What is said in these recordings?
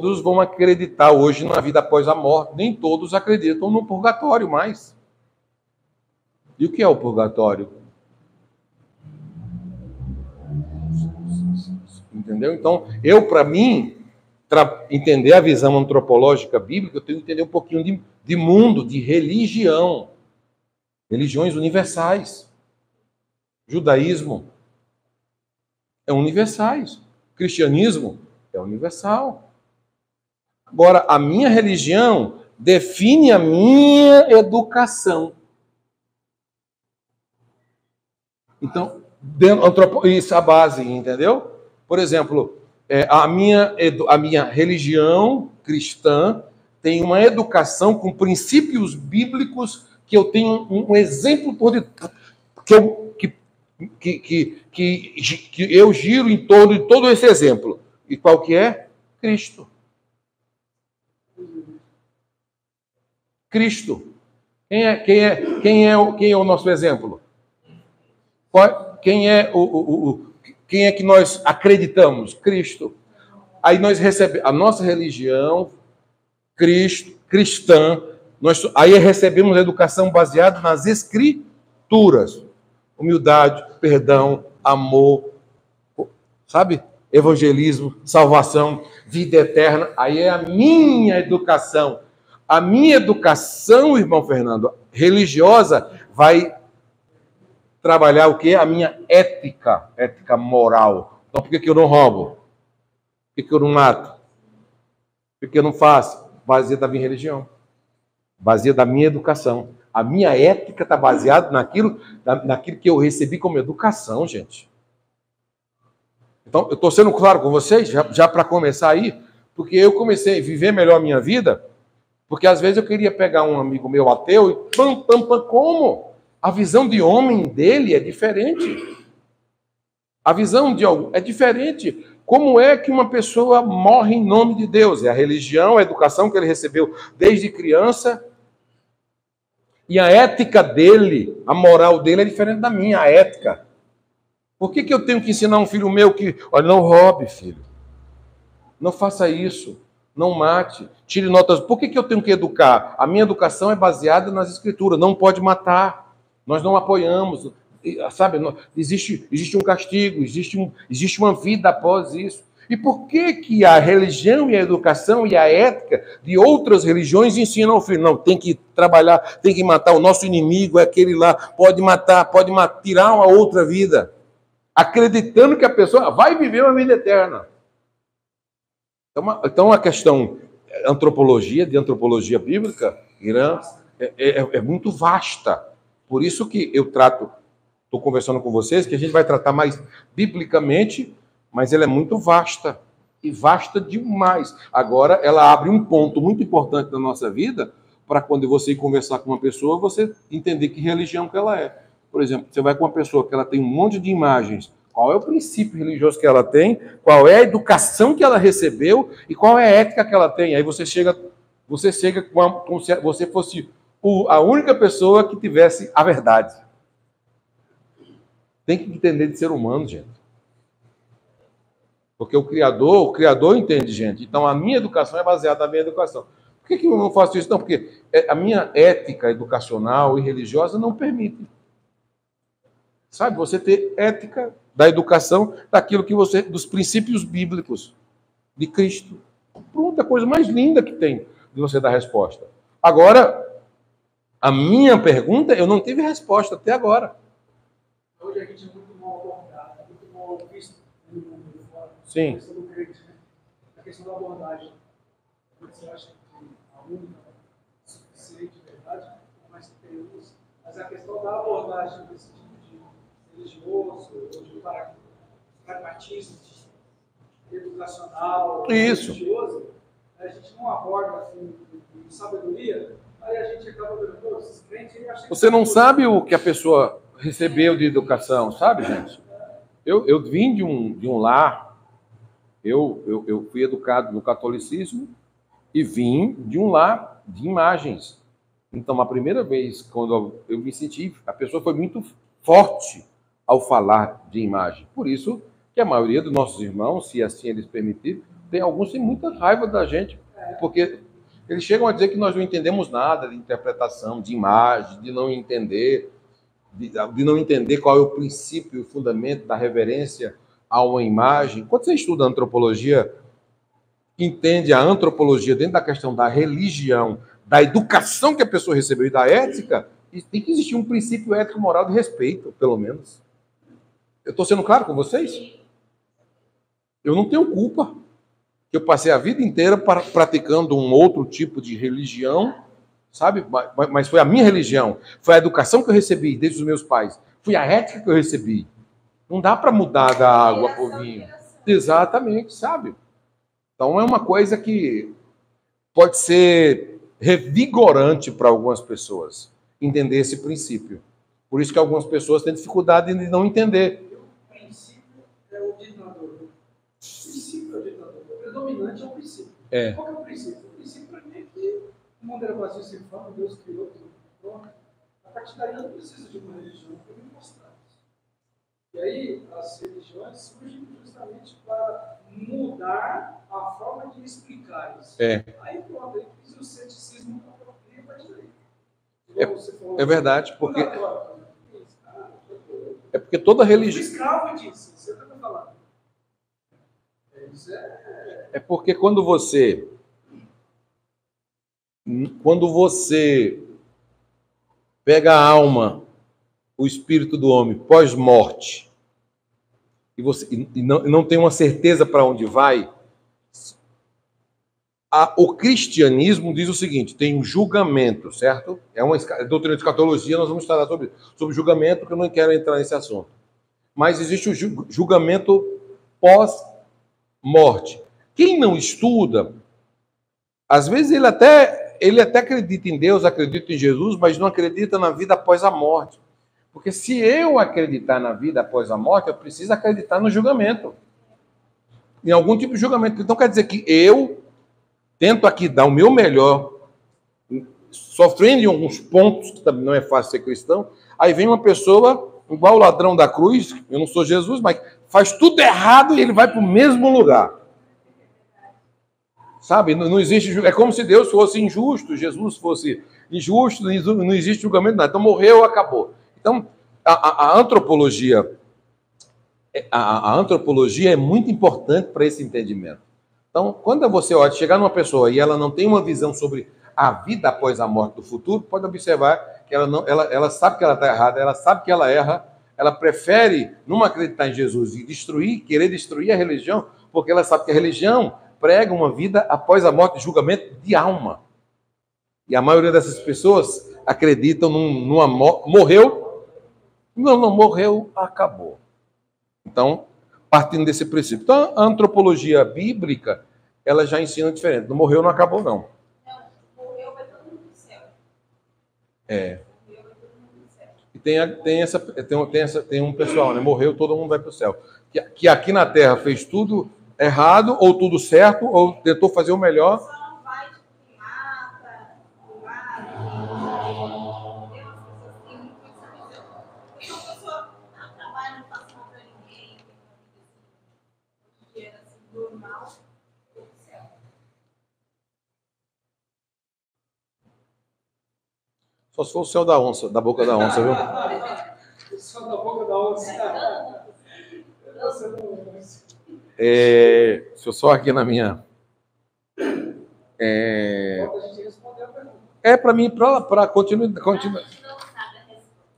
todos vão acreditar hoje na vida após a morte. Nem todos acreditam no purgatório mais. E o que é o purgatório? Entendeu? Então, para mim, entender a visão antropológica bíblica, eu tenho que entender um pouquinho de mundo, de religião. Religiões universais. Judaísmo é universais. Cristianismo é universal. Agora, a minha religião define a minha educação. Então, isso é a base, entendeu? Por exemplo, a minha religião cristã tem uma educação com princípios bíblicos que eu tenho um exemplo por detrás, que eu giro em torno de todo esse exemplo. E qual que é? Cristo. Cristo. Quem é o nosso exemplo? Quem é que nós acreditamos? Cristo. Aí nós recebemos a nossa religião cristã, aí recebemos a educação baseada nas Escrituras. Humildade, perdão, amor, sabe? Evangelismo, salvação, vida eterna. Aí é a minha educação. A minha educação, irmão Fernando, religiosa, vai trabalhar o quê? A minha ética moral. Então, por que eu não roubo? Por que eu não mato? Por que eu não faço? Baseado na minha religião. Baseado na minha educação. A minha ética está baseada naquilo que eu recebi como educação, gente. Então, eu estou sendo claro com vocês, já para começar aí, porque eu comecei a viver melhor a minha vida, porque às vezes eu queria pegar um amigo meu ateu e como? A visão de homem dele é diferente. A visão de algo é diferente. Como é que uma pessoa morre em nome de Deus? É a religião, a educação que ele recebeu desde criança. E a ética dele, a moral dele é diferente da minha, a ética. Por que eu tenho que ensinar um filho meu que, olha, não roube, filho. Não faça isso. Não mate. Tire notas. Por que eu tenho que educar? A minha educação é baseada nas Escrituras. Não pode matar. Nós não apoiamos. Sabe, existe um castigo, existe uma vida após isso. E por que a religião e a educação e a ética de outras religiões ensinam ao filho? Não, tem que trabalhar, tem que matar, o nosso inimigo é aquele lá, pode matar, tirar uma outra vida, acreditando que a pessoa vai viver uma vida eterna. Então a questão de antropologia bíblica, Irã, é muito vasta. Por isso que estou conversando com vocês, que a gente vai tratar mais biblicamente, mas ela é muito vasta, e vasta demais. Agora, ela abre um ponto muito importante da nossa vida, para quando você ir conversar com uma pessoa, você entender que religião que ela é. Por exemplo, você vai com uma pessoa que ela tem um monte de imagens, qual é o princípio religioso que ela tem, qual é a educação que ela recebeu, e qual é a ética que ela tem. Aí você chega como se você fosse a única pessoa que tivesse a verdade. Tem que entender de ser humano, gente. Porque o Criador entende, gente. Então, a minha educação é baseada na minha educação. Por que eu não faço isso? Não, porque a minha ética educacional e religiosa não permite. Sabe, você ter ética da educação, dos princípios bíblicos de Cristo. Pronto, a coisa mais linda que tem de você dar resposta. Agora, a minha pergunta, eu não tive resposta até agora. Hoje a gente é muito mal abordado, muito mal visto no mundo de fora. Sim. A questão do crente, né? A questão da abordagem. Você acha que a única é suficiente, de verdade, mas que tem luz. Mas a questão da abordagem desse tipo de religioso, ou de pragmatismo, educacional, religioso, a gente não aborda assim, com sabedoria, aí a gente acaba vendo, esses crentes, eu acho que você não sabe o que a pessoa recebeu de educação, sabe, gente? Eu vim de um lar, eu fui educado no catolicismo e vim de um lar de imagens. Então, a primeira vez, quando eu me senti, a pessoa foi muito forte ao falar de imagem. Por isso que a maioria dos nossos irmãos, se assim eles permitirem, Tem alguns que têm muita raiva da gente, porque eles chegam a dizer que nós não entendemos nada de interpretação, de imagem, de não entender, de não entender qual é o princípio e o fundamento da reverência a uma imagem. Quando você estuda antropologia, entende a antropologia dentro da questão da religião, da educação que a pessoa recebeu e da ética, e tem que existir um princípio ético moral de respeito, pelo menos. Eu estou sendo claro com vocês? Eu não tenho culpa. Eu passei a vida inteira praticando um outro tipo de religião, sabe? Mas foi a minha religião, foi a educação que eu recebi desde os meus pais, foi a ética que eu recebi. Não dá para mudar da água para o vinho. Exatamente, sabe? Então é uma coisa que pode ser revigorante para algumas pessoas entender esse princípio. Por isso que algumas pessoas têm dificuldade de não entender. O princípio é o ditador. O princípio é o ditador. O predominante é o princípio. É. Qual que é o princípio? O princípio para mim é que o mundo era vazio sem forma, Deus criou tudo. Pronto. A partir daí não precisa de uma religião para me mostrar isso. E aí as religiões surgem justamente para mudar a forma de explicar isso. É. Aí pronto, aí fiz o ceticismo da própria partir daí. É verdade, porque toda religião. Escravo disso, você está me falando. É porque quando você pega a alma, o espírito do homem pós-morte, e não tem uma certeza para onde vai, o cristianismo diz o seguinte: tem um julgamento, certo? É uma doutrina de escatologia, nós vamos falar sobre julgamento, que eu não quero entrar nesse assunto. Mas existe o julgamento pós-morte. Quem não estuda, às vezes ele até acredita em Deus, acredita em Jesus, mas não acredita na vida após a morte. Porque se eu acreditar na vida após a morte, eu preciso acreditar no julgamento. Em algum tipo de julgamento. Então quer dizer que eu tento aqui dar o meu melhor, sofrendo em alguns pontos, que também não é fácil ser cristão, aí vem uma pessoa, igual o ladrão da cruz, eu não sou Jesus, mas faz tudo errado e ele vai para o mesmo lugar. Sabe? Não existe, é como se Deus fosse injusto, Jesus fosse injusto, não existe julgamento, nada. Então morreu, acabou. Então, a antropologia é muito importante para esse entendimento. Então, quando você chegar numa pessoa e ela não tem uma visão sobre a vida após a morte do futuro, pode observar que ela sabe que ela está errada, ela sabe que ela erra, ela prefere não acreditar em Jesus e querer destruir a religião, porque ela sabe que a religião prega uma vida após a morte, julgamento de alma. E a maioria dessas pessoas acreditam numa morte. Morreu? Não morreu, acabou. Então, partindo desse princípio. Então, a antropologia bíblica, ela já ensina diferente. Não morreu, não acabou, não. Não, morreu, vai todo mundo pro céu. É. Morreu, vai todo mundo pro céu. E tem um pessoal, né? Morreu, todo mundo vai para o céu. Que aqui na Terra fez tudo errado, ou tudo certo, ou tentou fazer o melhor. Só não vai, tipo, queimar. Tem umas pessoas que têm muito essa visão. Porque uma pessoa não trabalha, não faz mal pra ninguém, tem uma vida assim, normal, pro céu. Só se for o céu da onça, da boca da onça, viu? Só da boca da onça. Deixa eu só aqui na minha. Para mim, para continuar.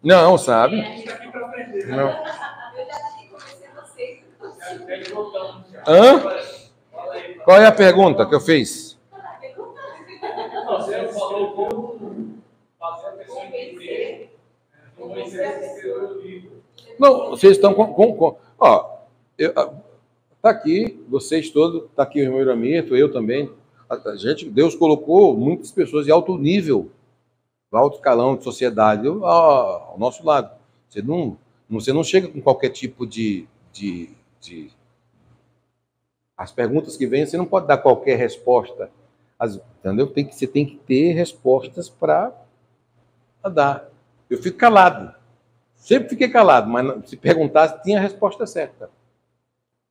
Não sabe. Não. Eu já comecei vocês. Hã? Qual é a pergunta que eu fiz? Você falou como fazer a pessoa entender como Moisés escreveu o livro. Não, vocês estão com ó, tá aqui, vocês todos, tá aqui o irmão Iramito, eu também. Deus colocou muitas pessoas de alto nível, de alto escalão de sociedade, ao nosso lado. Você não chega com qualquer tipo de as perguntas que vêm, você não pode dar qualquer resposta. Entendeu? Você tem que ter respostas para dar. Eu fico calado. Sempre fiquei calado, mas se perguntasse, tinha a resposta certa.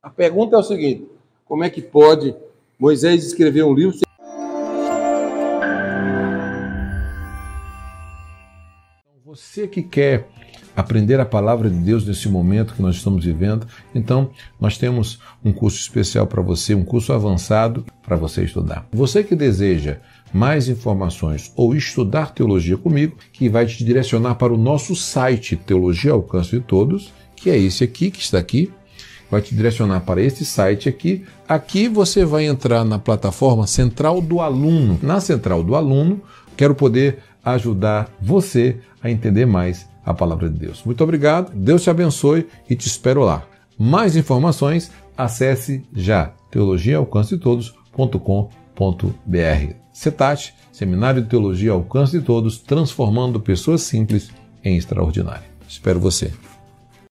A pergunta é o seguinte: como é que pode Moisés escreveu um livro. Você que quer aprender a palavra de Deus nesse momento que nós estamos vivendo, então nós temos um curso especial para você, um curso avançado para você estudar. Você que deseja mais informações ou estudar teologia comigo, que vai te direcionar para o nosso site Teologia ao Alcance de Todos, que é esse aqui, que está aqui, vai te direcionar para esse site aqui. Aqui você vai entrar na plataforma Central do Aluno. Na Central do Aluno, quero poder ajudar você a entender mais a palavra de Deus. Muito obrigado, Deus te abençoe e te espero lá. Mais informações, acesse já teologiaalcancetodos.com.br. CETAT, Seminário de Teologia ao Alcance de Todos, transformando pessoas simples em extraordinário. Espero você.